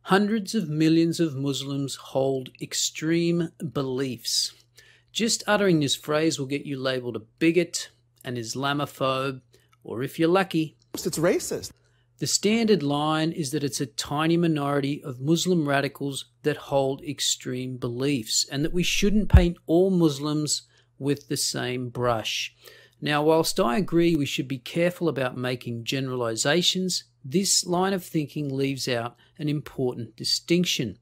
Hundreds of millions of Muslims hold extreme beliefs. Just uttering this phrase will get you labeled a bigot, an Islamophobe, or if you're lucky, it's racist. The standard line is that it's a tiny minority of Muslim radicals that hold extreme beliefs, and that we shouldn't paint all Muslims with the same brush. Now, whilst I agree we should be careful about making generalizations, this line of thinking leaves out an important distinction.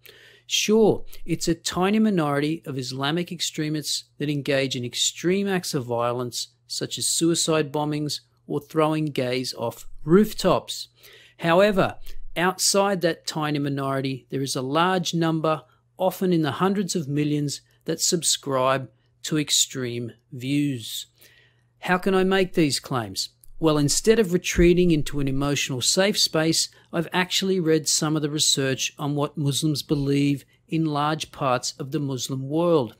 Sure, it's a tiny minority of Islamic extremists that engage in extreme acts of violence, such as suicide bombings or throwing gays off rooftops. However, outside that tiny minority, there is a large number, often in the hundreds of millions, that subscribe to extreme views. How can I make these claims? Well, instead of retreating into an emotional safe space, I've actually read some of the research on what Muslims believe in large parts of the Muslim world.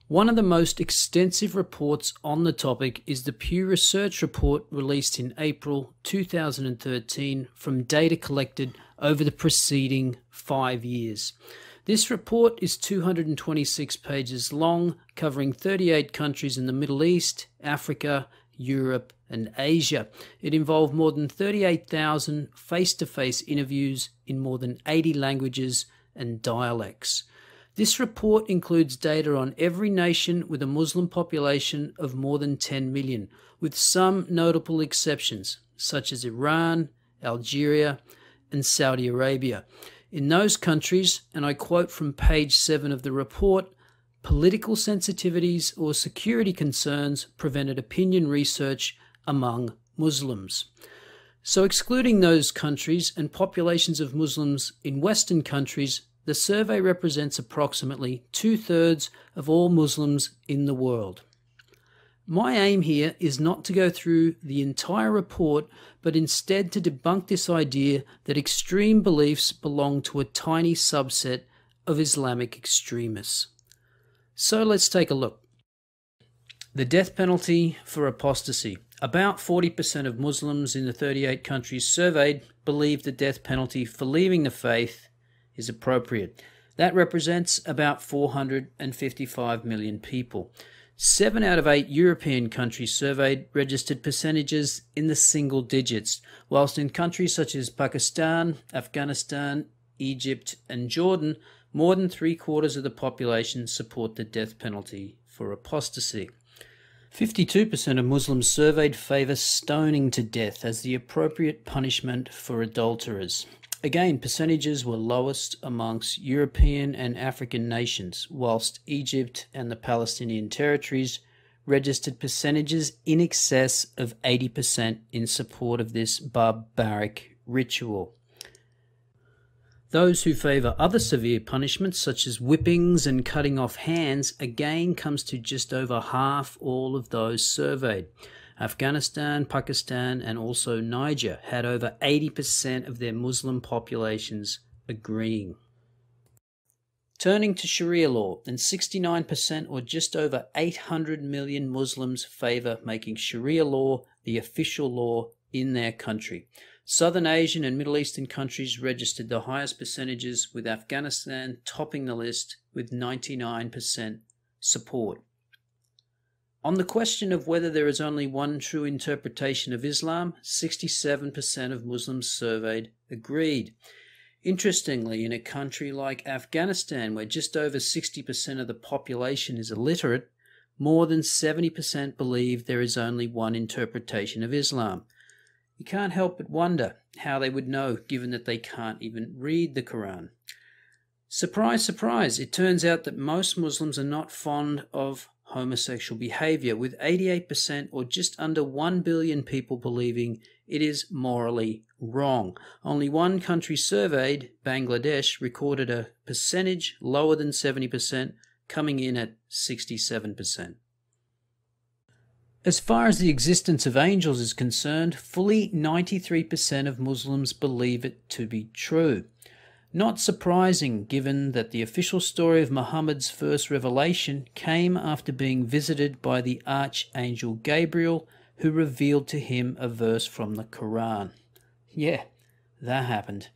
One of the most extensive reports on the topic is the Pew Research report released in April 2013 from data collected over the preceding 5 years. This report is 226 pages long, covering 38 countries in the Middle East, Africa, Europe, and Asia. It involved more than 38,000 face-to-face interviews in more than 80 languages and dialects. This report includes data on every nation with a Muslim population of more than 10 million, with some notable exceptions, such as Iran, Algeria, and Saudi Arabia. In those countries, and I quote from page 7 of the report, political sensitivities or security concerns prevented opinion research among Muslims. So excluding those countries and populations of Muslims in Western countries, the survey represents approximately 2/3 of all Muslims in the world. My aim here is not to go through the entire report, but instead to debunk this idea that extreme beliefs belong to a tiny subset of Islamic extremists. So let's take a look. The death penalty for apostasy. About 40% of Muslims in the 38 countries surveyed believe the death penalty for leaving the faith is appropriate. That represents about 455 million people. 7 out of 8 European countries surveyed registered percentages in the single digits, whilst in countries such as Pakistan, Afghanistan, Egypt, and Jordan, more than 3/4 of the population support the death penalty for apostasy. 52% of Muslims surveyed favour stoning to death as the appropriate punishment for adulterers. Again, percentages were lowest amongst European and African nations, whilst Egypt and the Palestinian territories registered percentages in excess of 80% in support of this barbaric ritual. Those who favour other severe punishments, such as whippings and cutting off hands, again comes to just over half all of those surveyed. Afghanistan, Pakistan, and also Niger had over 80% of their Muslim populations agreeing. Turning to Sharia law, then 69% or just over 800 million Muslims favour making Sharia law the official law in their country. Southern Asian and Middle Eastern countries registered the highest percentages, with Afghanistan topping the list with 99% support. On the question of whether there is only one true interpretation of Islam, 67% of Muslims surveyed agreed. Interestingly, in a country like Afghanistan, where just over 60% of the population is illiterate, more than 70% believe there is only one interpretation of Islam. You can't help but wonder how they would know, given that they can't even read the Quran. Surprise, surprise, it turns out that most Muslims are not fond of homosexual behavior, with 88% or just under 1 billion people believing it is morally wrong. Only one country surveyed, Bangladesh, recorded a percentage lower than 70%, coming in at 67%. As far as the existence of angels is concerned, fully 93% of Muslims believe it to be true. Not surprising, given that the official story of Muhammad's first revelation came after being visited by the Archangel Gabriel, who revealed to him a verse from the Quran. Yeah, that happened.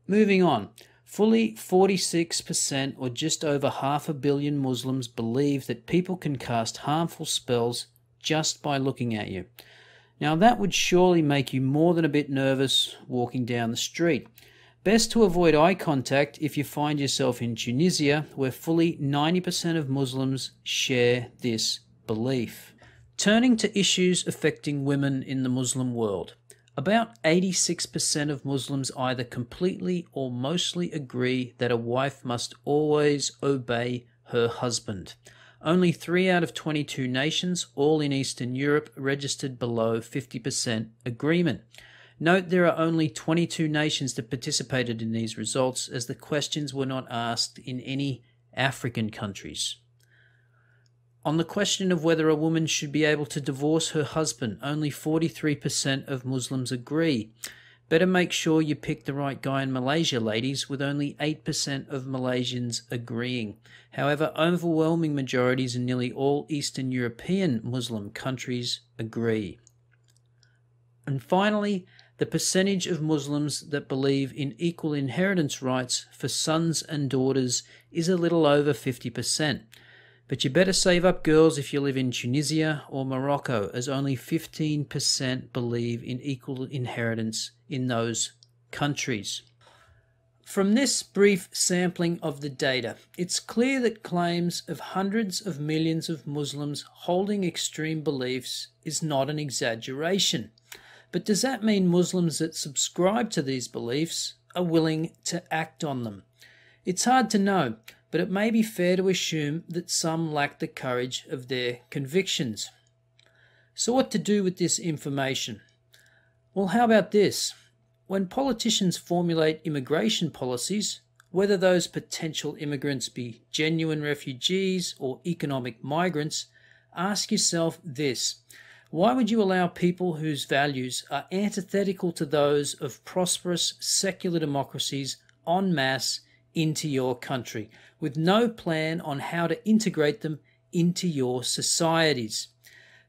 Moving on. Fully 46%, or just over 500 million Muslims, believe that people can cast harmful spells just by looking at you. Now that would surely make you more than a bit nervous walking down the street. Best to avoid eye contact if you find yourself in Tunisia, where fully 90% of Muslims share this belief. Turning to issues affecting women in the Muslim world. About 86% of Muslims either completely or mostly agree that a wife must always obey her husband. Only 3 out of 22 nations, all in Eastern Europe, registered below 50% agreement. Note there are only 22 nations that participated in these results, as the questions were not asked in any African countries. On the question of whether a woman should be able to divorce her husband, only 43% of Muslims agree. Better make sure you pick the right guy in Malaysia, ladies, with only 8% of Malaysians agreeing. However, overwhelming majorities in nearly all Eastern European Muslim countries agree. And finally, the percentage of Muslims that believe in equal inheritance rights for sons and daughters is a little over 50%. But you better save up, girls, if you live in Tunisia or Morocco, as only 15% believe in equal inheritance in those countries. From this brief sampling of the data, it's clear that claims of hundreds of millions of Muslims holding extreme beliefs is not an exaggeration. But does that mean Muslims that subscribe to these beliefs are willing to act on them? It's hard to know, but it may be fair to assume that some lack the courage of their convictions. So what to do with this information? Well, how about this? When politicians formulate immigration policies, whether those potential immigrants be genuine refugees or economic migrants, ask yourself this: why would you allow people whose values are antithetical to those of prosperous secular democracies en masse into your country, with no plan on how to integrate them into your societies?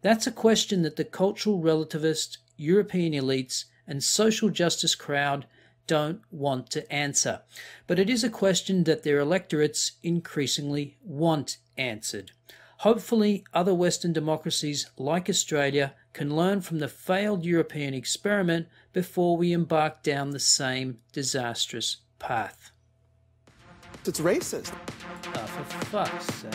That's a question that the cultural relativist, European elites, and social justice crowd don't want to answer. But it is a question that their electorates increasingly want answered. Hopefully, other Western democracies like Australia can learn from the failed European experiment before we embark down the same disastrous path. It's racist. For fuck's sake.